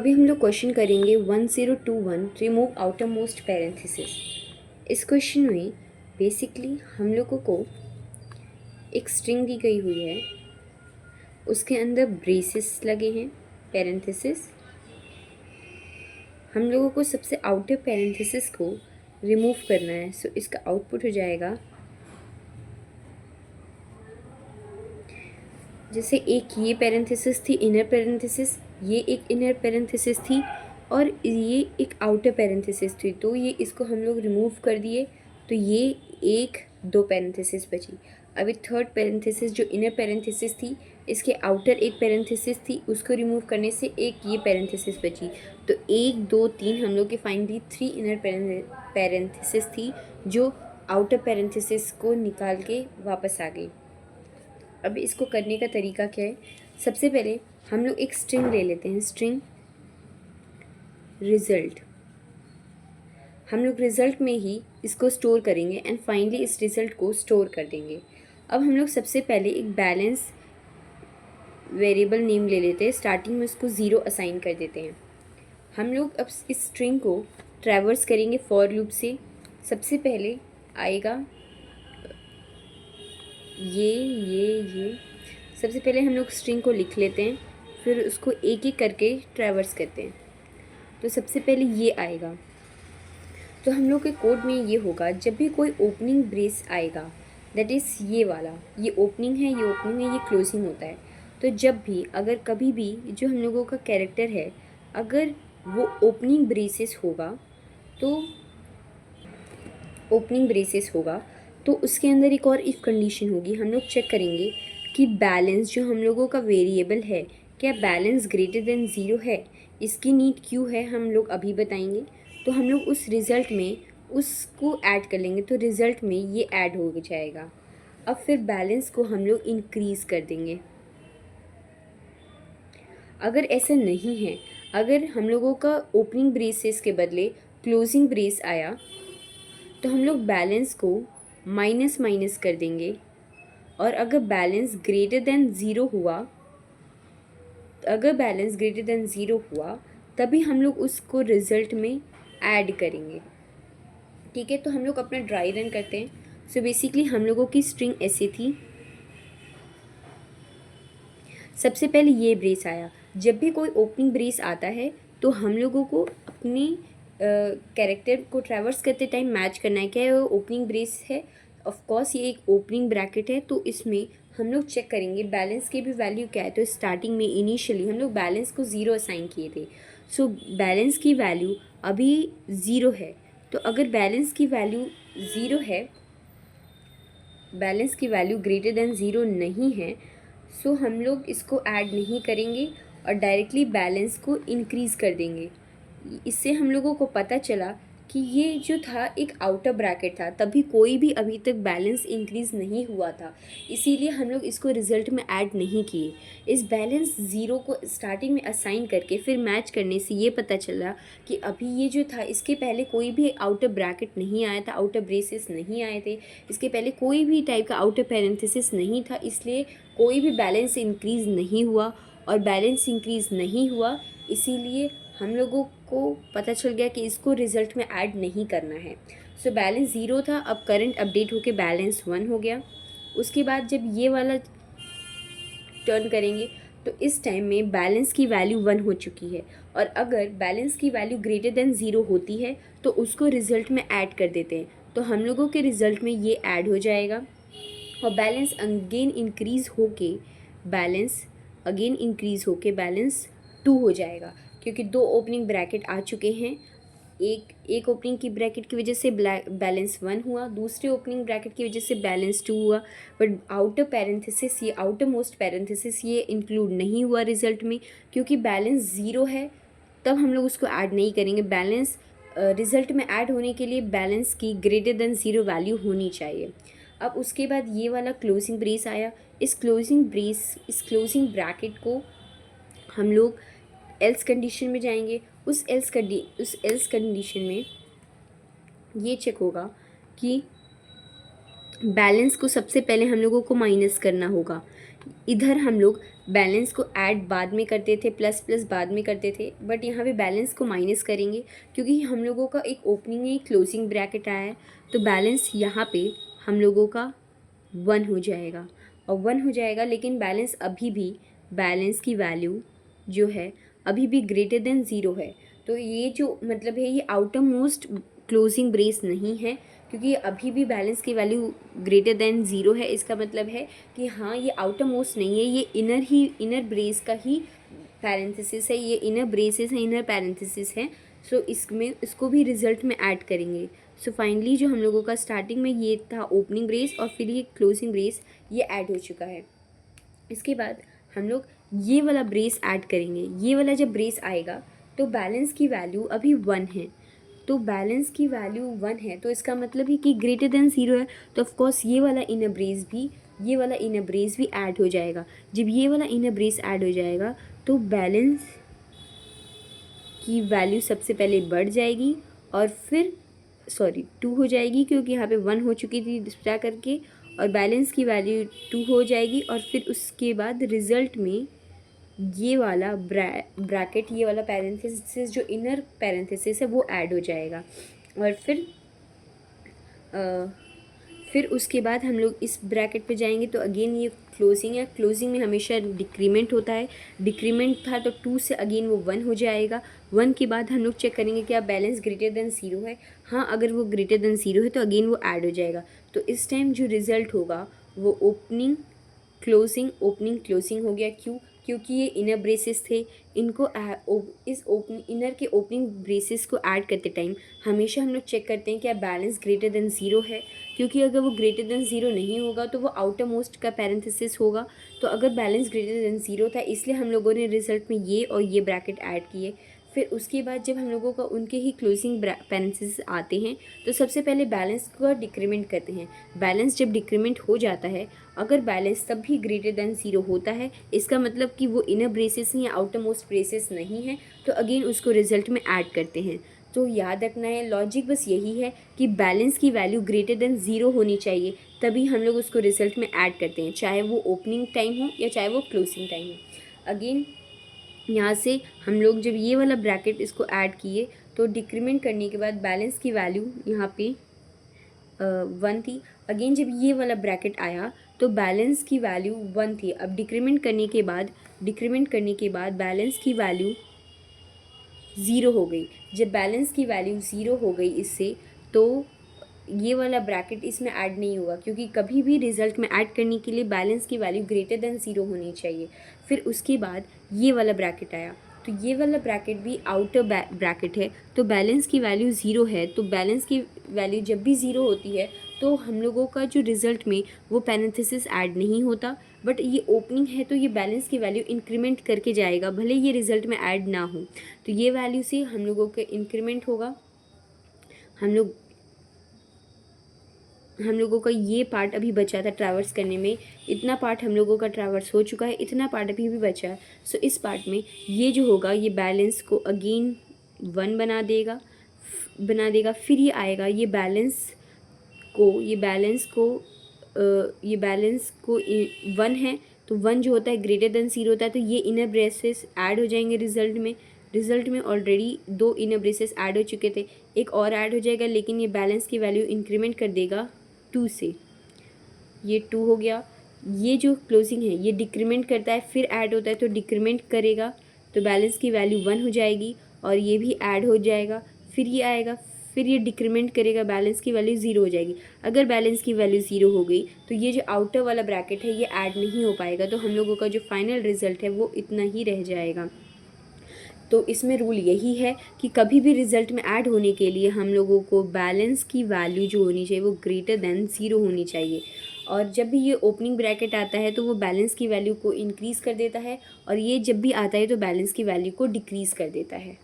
अभी हम लोग क्वेश्चन करेंगे 1021 रिमूव आउटर मोस्ट पैरेंथेसिस। इस क्वेश्चन में बेसिकली हम लोगों को एक स्ट्रिंग दी गई हुई है, उसके अंदर ब्रेसेस लगे हैं पैरेंथेसिस। हम लोगों को सबसे आउटर पैरेंथेसिस को रिमूव करना है। सो इसका आउटपुट हो जाएगा, जैसे एक ये पैरेंथेसिस थी इनर पैरेंथेसिस, ये एक इनर पैरेंथेसिस थी और ये एक आउटर पैरेंथेसिस थी, तो ये इसको हम लोग रिमूव कर दिए तो ये एक दो पैरेंथेसिस बची। अभी थर्ड पैरेंथेसिस जो इनर पैरेंथेसिस थी, इसके आउटर एक पैरेंथेसिस थी, उसको रिमूव करने से एक ये पैरेंथेसिस बची। तो एक दो तीन हम लोग की फाइनली थ्री इनर पैरेंथेसिस थी जो आउटर पैरेंथेसिस को निकाल के वापस आ गई। अब इसको करने का तरीका क्या है, सबसे पहले हम लोग एक स्ट्रिंग ले लेते हैं, स्ट्रिंग रिजल्ट। हम लोग रिजल्ट में ही इसको स्टोर करेंगे एंड फाइनली इस रिजल्ट को स्टोर कर देंगे। अब हम लोग सबसे पहले एक बैलेंस वेरिएबल नेम ले लेते हैं, स्टार्टिंग में उसको 0 असाइन कर देते हैं। हम लोग अब इस स्ट्रिंग को ट्रैवर्स करेंगे फॉर लूप से। सबसे पहले आएगा ये सबसे पहले हम लोग स्ट्रिंग को लिख लेते हैं, फिर उसको एक एक करके ट्रैवर्स करते हैं। तो सबसे पहले ये आएगा, तो हम लोग के कोड में ये होगा, जब भी कोई ओपनिंग ब्रेस आएगा, दैट इज़ ये वाला, ये ओपनिंग है, ये ओपनिंग है, ये क्लोजिंग होता है। तो जब भी अगर कभी भी जो हम लोगों का कैरेक्टर है, अगर वो ओपनिंग ब्रेसेस होगा तो उसके अंदर एक और इफ़ कंडीशन होगी। हम लोग चेक करेंगे कि बैलेंस जो हम लोगों का वेरिएबल है, क्या बैलेंस ग्रेटर देन 0 है, इसकी नीड क्यों है हम लोग अभी बताएंगे। तो हम लोग उस रिज़ल्ट में उसको ऐड कर लेंगे, तो रिज़ल्ट में ये ऐड हो जाएगा। अब फिर बैलेंस को हम लोग इंक्रीज़ कर देंगे। अगर ऐसा नहीं है, अगर हम लोगों का ओपनिंग ब्रेसेस के बदले क्लोजिंग ब्रेस आया, तो हम लोग बैलेंस को माइनस माइनस कर देंगे। और अगर बैलेंस ग्रेटर देन ज़ीरो हुआ तभी हम लोग उसको रिज़ल्ट में ऐड करेंगे। ठीक है, तो हम लोग अपना ड्राई रन करते हैं। सो बेसिकली हम लोगों की स्ट्रिंग ऐसी थी, सबसे पहले ये ब्रेस आया। जब भी कोई ओपनिंग ब्रेस आता है तो हम लोगों को अपने कैरेक्टर को ट्रैवर्स करते टाइम मैच करना है, क्या वो ओपनिंग ब्रेस है। ऑफ कोर्स ये एक ओपनिंग ब्रैकेट है, तो इसमें हम लोग चेक करेंगे बैलेंस की भी वैल्यू क्या है। तो स्टार्टिंग में इनिशियली हम लोग बैलेंस को 0 असाइन किए थे। सो बैलेंस की वैल्यू अभी 0 है। तो अगर बैलेंस की वैल्यू 0 है, बैलेंस की वैल्यू ग्रेटर देन 0 नहीं है, सो हम लोग इसको ऐड नहीं करेंगे और डायरेक्टली बैलेंस को इंक्रीज़ कर देंगे। इससे हम लोगों को पता चला कि ये जो था एक आउटर ब्रैकेट था, तभी कोई भी अभी तक बैलेंस इंक्रीज़ नहीं हुआ था, इसीलिए हम लोग इसको रिज़ल्ट में ऐड नहीं किए। इस बैलेंस 0 को स्टार्टिंग में असाइन करके फिर मैच करने से ये पता चला कि अभी ये जो था, इसके पहले कोई भी आउटर ब्रैकेट नहीं आया था, आउटर ब्रेसेस नहीं आए थे, इसके पहले कोई भी टाइप का आउटर पैरेंथेसिस नहीं था, इसलिए कोई भी बैलेंस इंक्रीज़ नहीं हुआ। और बैलेंस इंक्रीज़ नहीं हुआ इसीलिए हम लोगों को पता चल गया कि इसको रिज़ल्ट में ऐड नहीं करना है। सो बैलेंस 0 था, अब करंट अपडेट होके बैलेंस 1 हो गया। उसके बाद जब ये वाला टर्न करेंगे तो इस टाइम में बैलेंस की वैल्यू 1 हो चुकी है, और अगर बैलेंस की वैल्यू ग्रेटर देन 0 होती है तो उसको रिज़ल्ट में ऐड कर देते हैं। तो हम लोगों के रिज़ल्ट में ये ऐड हो जाएगा और बैलेंस अगेन इंक्रीज़ होके बैलेंस 2 हो जाएगा, क्योंकि दो ओपनिंग ब्रैकेट आ चुके हैं। एक ओपनिंग की ब्रैकेट की वजह से बैलेंस 1 हुआ, दूसरे ओपनिंग ब्रैकेट की वजह से बैलेंस 2 हुआ। बट आउटर मोस्ट पैरेंथेसिस ये इंक्लूड नहीं हुआ रिजल्ट में, क्योंकि बैलेंस 0 है, तब हम लोग उसको ऐड नहीं करेंगे। बैलेंस रिज़ल्ट में ऐड होने के लिए बैलेंस की ग्रेटर देन 0 वैल्यू होनी चाहिए। अब उसके बाद ये वाला क्लोजिंग ब्रेस आया। इस क्लोजिंग ब्रैकेट को हम लोग एल्स कंडीशन में जाएंगे। उस एल्स कंडीशन में ये चेक होगा कि बैलेंस को सबसे पहले हम लोगों को माइनस करना होगा। इधर हम लोग बैलेंस को ऐड बाद में करते थे, प्लस प्लस बाद में करते थे, बट यहाँ पे बैलेंस को माइनस करेंगे क्योंकि हम लोगों का एक ओपनिंग एक क्लोजिंग ब्रैकेट आया है। तो बैलेंस यहाँ पे हम लोगों का 1 हो जाएगा और 1 हो जाएगा, लेकिन बैलेंस अभी भी, बैलेंस की वैल्यू जो है अभी भी ग्रेटर देन 0 है। तो ये जो मतलब है ये आउटर मोस्ट क्लोजिंग ब्रेस नहीं है, क्योंकि अभी भी बैलेंस की वैल्यू ग्रेटर देन 0 है। इसका मतलब है कि हाँ ये आउटर मोस्ट नहीं है, ये इनर ब्रेस का ही पैरेंथेसिस है, ये इनर ब्रेसेस है, इनर पैरेंथेसिस है। सो इसमें इसको भी रिजल्ट में ऐड करेंगे। सो फाइनली जो हम लोगों का स्टार्टिंग में ये था ओपनिंग ब्रेस और फिर ये क्लोजिंग ब्रेस, ये ऐड हो चुका है। इसके बाद हम लोग ये वाला ब्रेस ऐड करेंगे। ये वाला जब ब्रेस आएगा तो बैलेंस की वैल्यू अभी 1 है, तो बैलेंस की वैल्यू 1 है, तो इसका मतलब है कि ग्रेटर देन 0 है। तो ऑफकोर्स ये वाला इनर ब्रेस भी ऐड हो जाएगा। जब ये वाला इनर ब्रेस ऐड हो जाएगा तो बैलेंस की वैल्यू सबसे पहले बढ़ जाएगी और फिर 2 हो जाएगी, क्योंकि यहाँ पे 1 हो चुकी थी डिस्प्ले करके, और बैलेंस की वैल्यू 2 हो जाएगी। और फिर उसके बाद रिज़ल्ट में ये वाला ब्रैकेट, ये वाला पैरेंथेसिस जो इनर पैरेंथेसिस है वो ऐड हो जाएगा। और फिर उसके बाद हम लोग इस ब्रैकेट पे जाएंगे तो अगेन ये क्लोजिंग है। क्लोजिंग में हमेशा डिक्रीमेंट होता है, डिक्रीमेंट था तो 2 से अगेन वो 1 हो जाएगा। 1 के बाद हम लोग चेक करेंगे क्या बैलेंस ग्रेटर देन 0 है। हाँ, अगर वो ग्रेटर देन 0 है तो अगेन वो ऐड हो जाएगा। तो इस टाइम जो रिज़ल्ट होगा वो ओपनिंग क्लोजिंग हो गया। क्योंकि ये इनर ब्रेसेस थे, इनको इस इनर के ओपनिंग ब्रेसेस को ऐड करते टाइम हमेशा हम लोग चेक करते हैं क्या बैलेंस ग्रेटर देन 0 है, क्योंकि अगर वो ग्रेटर देन 0 नहीं होगा तो वो आउटर मोस्ट का पैरेंथेसिस होगा। तो अगर बैलेंस ग्रेटर देन 0 था, इसलिए हम लोगों ने रिजल्ट में ये और ये ब्रैकेट ऐड किए। फिर उसके बाद जब हम लोगों का उनके ही क्लोजिंग पैरेंथेसिस आते हैं तो सबसे पहले बैलेंस को डिक्रीमेंट करते हैं। बैलेंस जब डिक्रीमेंट हो जाता है, अगर बैलेंस तब भी ग्रेटर देन 0 होता है, इसका मतलब कि वो इनर ब्रेसेस हैं या आउटर मोस्ट ब्रेसेस नहीं है, तो अगेन उसको रिजल्ट में ऐड करते हैं। तो याद रखना है, लॉजिक बस यही है कि बैलेंस की वैल्यू ग्रेटर देन 0 होनी चाहिए, तभी हम लोग उसको रिजल्ट में ऐड करते हैं, चाहे वो ओपनिंग टाइम हो या चाहे वो क्लोजिंग टाइम हो। अगेन यहाँ से हम लोग जब ये वाला ब्रैकेट इसको ऐड किए तो डिक्रीमेंट करने के बाद बैलेंस की वैल्यू यहाँ पे 1 थी। अगेन जब ये वाला ब्रैकेट आया तो बैलेंस की वैल्यू 1 थी। अब डिक्रीमेंट करने के बाद बैलेंस की वैल्यू 0 हो गई। जब बैलेंस की वैल्यू 0 हो गई इससे, तो ये वाला ब्रैकेट इसमें ऐड नहीं होगा, क्योंकि कभी भी रिजल्ट में ऐड करने के लिए बैलेंस की वैल्यू ग्रेटर देन 0 होनी चाहिए। फिर उसके बाद ये वाला ब्रैकेट आया, तो ये वाला ब्रैकेट भी आउटर ब्रैकेट है, तो बैलेंस की वैल्यू 0 है। तो बैलेंस की वैल्यू जब भी 0 होती है तो हम लोगों का जो रिज़ल्ट में वो पैरेंथेसिस ऐड नहीं होता, बट ये ओपनिंग है तो ये बैलेंस की वैल्यू इंक्रीमेंट करके जाएगा, भले ये रिज़ल्ट में ऐड ना हो। तो ये वैल्यू से हम लोगों का इंक्रीमेंट होगा। हम लोगों का ये पार्ट अभी बचा था ट्रैवर्स करने में, इतना पार्ट हम लोगों का ट्रैवर्स हो चुका है, इतना पार्ट अभी भी बचा है। सो इस पार्ट में ये जो होगा ये बैलेंस को अगेन 1 बना देगा। फिर ये आएगा ये बैलेंस को 1 है, तो 1 जो होता है ग्रेटर देन 0 होता है, तो ये इनर ब्रेसेस ऐड हो जाएंगे रिजल्ट में ऑलरेडी 2 इनर ब्रेसेस ऐड हो चुके थे, एक और ऐड हो जाएगा, लेकिन ये बैलेंस की वैल्यू इंक्रीमेंट कर देगा 2 से। ये 2 हो गया। ये जो क्लोजिंग है ये डिक्रीमेंट करता है, फिर ऐड होता है तो डिक्रीमेंट करेगा, तो बैलेंस की वैल्यू 1 हो जाएगी और ये भी ऐड हो जाएगा। फिर ये आएगा, फिर ये डिक्रीमेंट करेगा, बैलेंस की वैल्यू 0 हो जाएगी। अगर बैलेंस की वैल्यू 0 हो गई तो ये जो आउटर वाला ब्रैकेट है ये ऐड नहीं हो पाएगा, तो हम लोगों का जो फाइनल रिजल्ट है वो इतना ही रह जाएगा। तो इसमें रूल यही है कि कभी भी रिज़ल्ट में ऐड होने के लिए हम लोगों को बैलेंस की वैल्यू जो होनी चाहिए वो ग्रेटर देन 0 होनी चाहिए। और जब भी ये ओपनिंग ब्रैकेट आता है तो वो बैलेंस की वैल्यू को इंक्रीज़ कर देता है, और ये जब भी आता है तो बैलेंस की वैल्यू को डिक्रीज़ कर देता है।